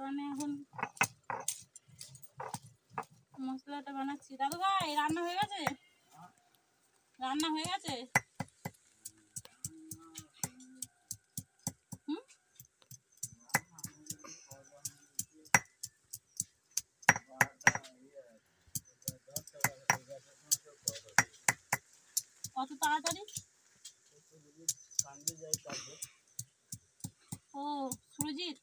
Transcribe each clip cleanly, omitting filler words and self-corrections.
আমি এখন মশলাটা বানাচ্ছি। দাদু ভাই রান্না হয়ে গেছে? রান্না হয়ে গেছে? কত তাড়াতাড়ি? ও সুরজিৎ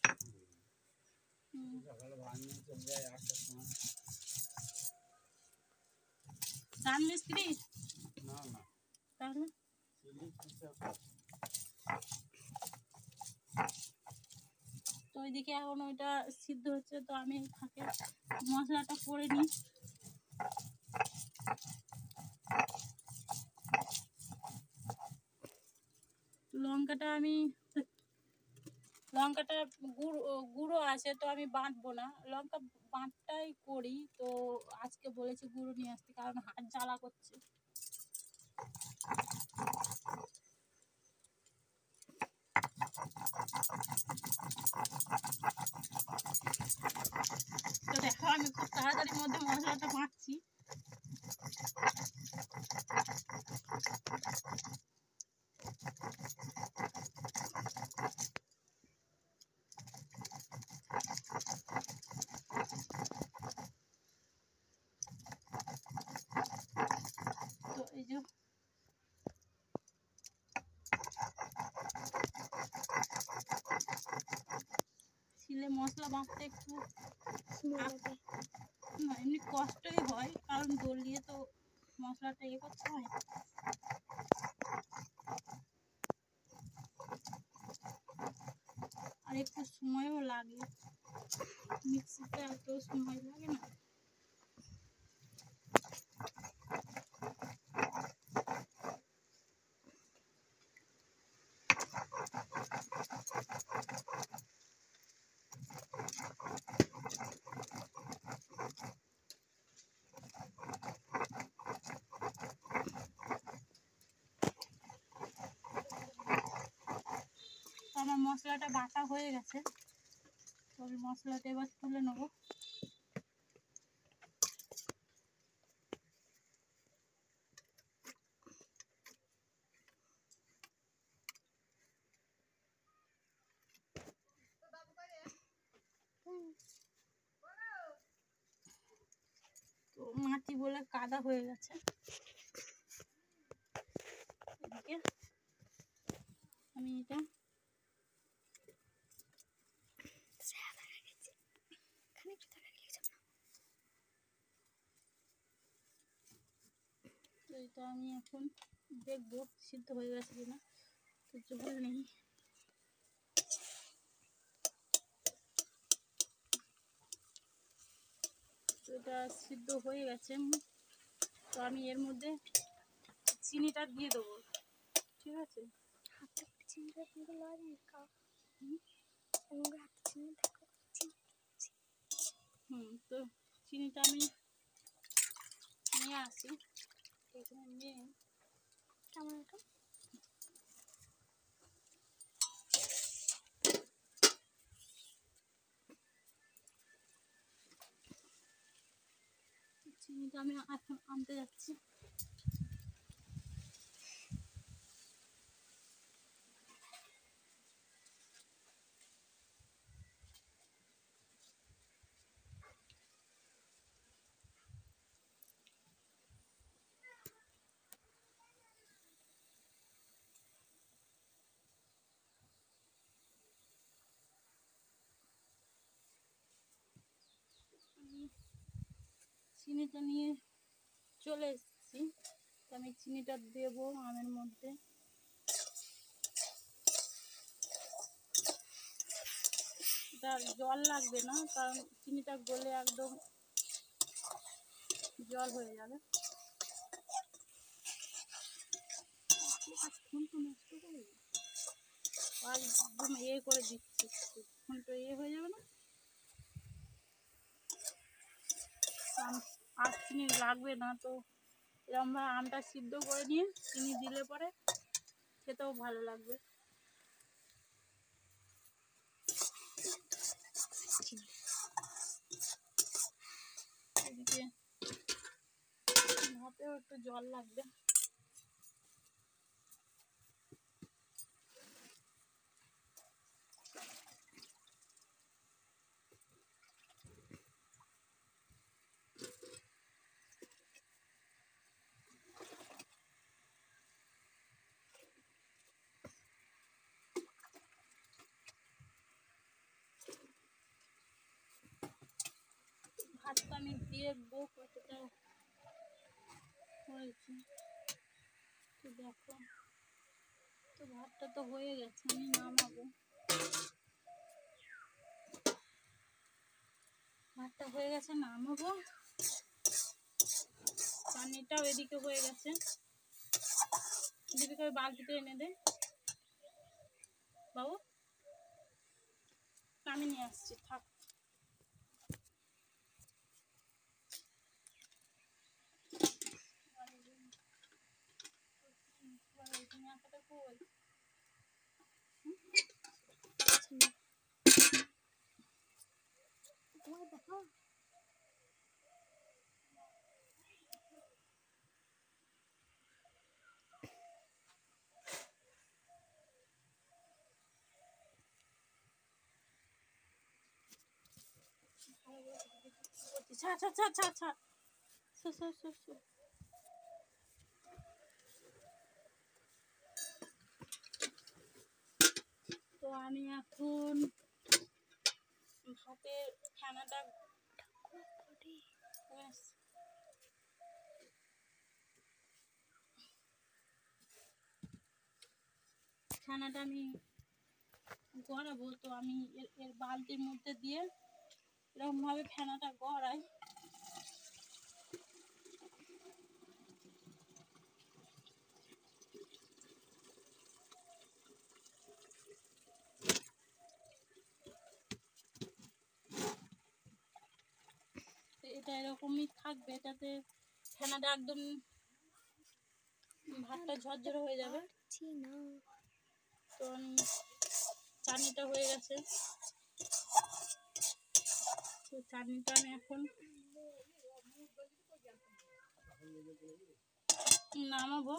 রাজমিস্ত্রি তাহলে তো ওইদিকে এখন ওইটা সিদ্ধ হচ্ছে, তো আমি ফাঁকে মশলাটা করে নিই। লঙ্কাটা গুঁড়ো আছে, তো আমি বাটবো না, লঙ্কা বাটটাই করি। তো আজকে বলেছি গুঁড়ো নিয়ে আসতে, কারণ হাত জ্বালা করছে। তো দেখো আমি খুব তাড়াতাড়ির মধ্যে মশলাটা বাটছি। তো এই যে শিলে মশলা বাটতে একটু এমনি কষ্টই হয়, কারণ দলিয়ে তো মশলাটা ইয়ে করতে হয়। আর একটু সময়ও লাগে, মিক্সিতে এত সময় লাগে না। আমার মশলাটা বাটা হয়ে গেছে, তো আমি মশলাটা এবার তুলে নেব। তো মাটি বলে কাদা হয়ে গেছে। এদিকে আমি এটা তো এটা আমি এখন দেখবো সিদ্ধ হয়ে গেছে কিনা। তো জল নেই, তো এটা সিদ্ধ হয়ে গেছে। তো আমি এর মধ্যে চিনিটা দিয়ে দেবো, ঠিক আছে? তো চিনিটা আমি নিয়ে আসি, এখানে নিয়ে কেমন একটা চিনিটা আমি এখন আনতে যাচ্ছি। চিনিটা নিয়ে চলে এসেছি, তো আমি চিনিটা দেবো আমের মধ্যে। এটা জল লাগবে না, কারণ চিনিটা গলে একদম জল হয়ে যাবে। একদম ইয়ে করে দিচ্ছি, ফোনটা ইয়ে হয়ে যাবে না। আর চিনি লাগবে না, তো এরকমভাবে আমটা সিদ্ধ করে নিয়ে চিনি দিলে পরে খেতেও ভালো লাগবে। জল লাগবে। ভাতটা আমি দেখবো কতটা হয়েছে, তো দেখো। তো ভাতটা তো হয়ে গেছে, আমি নামাবো। ভাতটা হয়ে গেছে, নামাবো। পানিটাও এদিকে হয়ে গেছে। দীপিকা ওই বালতিতে এনে দে বাবু, আমি নিয়ে আসছি, থাক। তো আমি এখন ভাতের ফেনাটা আমি গড়াবো। তো আমি এর বালতির মধ্যে দিয়ে এরকম ভাবে ফেনাটা গড়াই। এটা এরকমই থাকবে, এটাতে ফেনাটা একদম ভাতটা ঝরঝরে হয়ে যাবে। তো আমি চাটনিটা হয়ে গেছে, তো চাটনিটা আমি এখন নামাবো।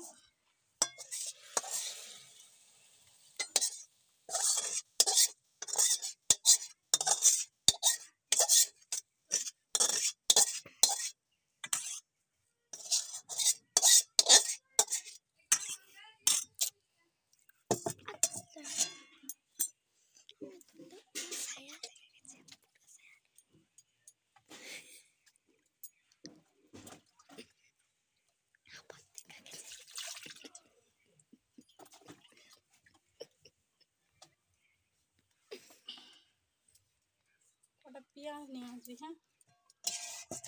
ওটা পেঁয়াজ নিয়ে আসবি, হ্যাঁ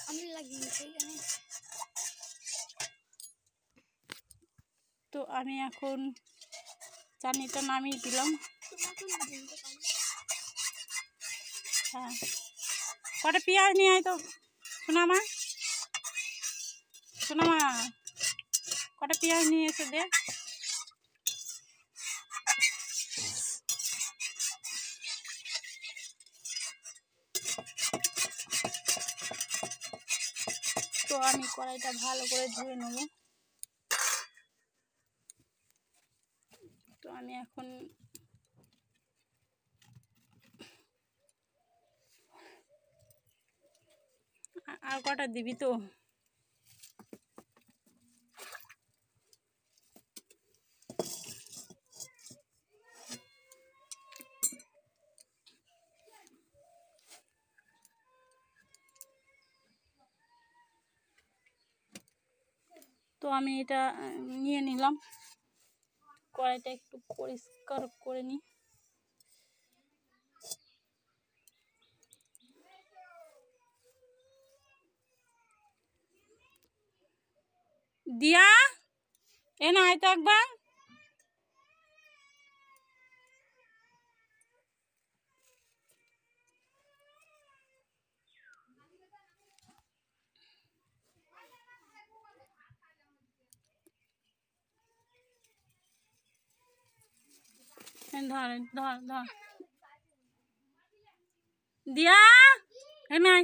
আমি লাগিয়েছি। তো আমি এখন চাটনিটা নামিয়ে দিলাম। হ্যাঁ, কটা পেঁয়াজ নিয়ে আয় তো সোনামা, সোনামা কটা পেঁয়াজ নিয়ে এসে দে। তো আমি কড়াইটা ভালো করে ধুয়ে নেব। তো আমি এখন আর কটা দিবি তো? তো আমি এটা নিয়ে নিলাম, কড়াইটা একটু পরিষ্কার করে নিই। দিয়া এ না আয় তো একবার। ধর ধর ধর দিয়া এ নাই।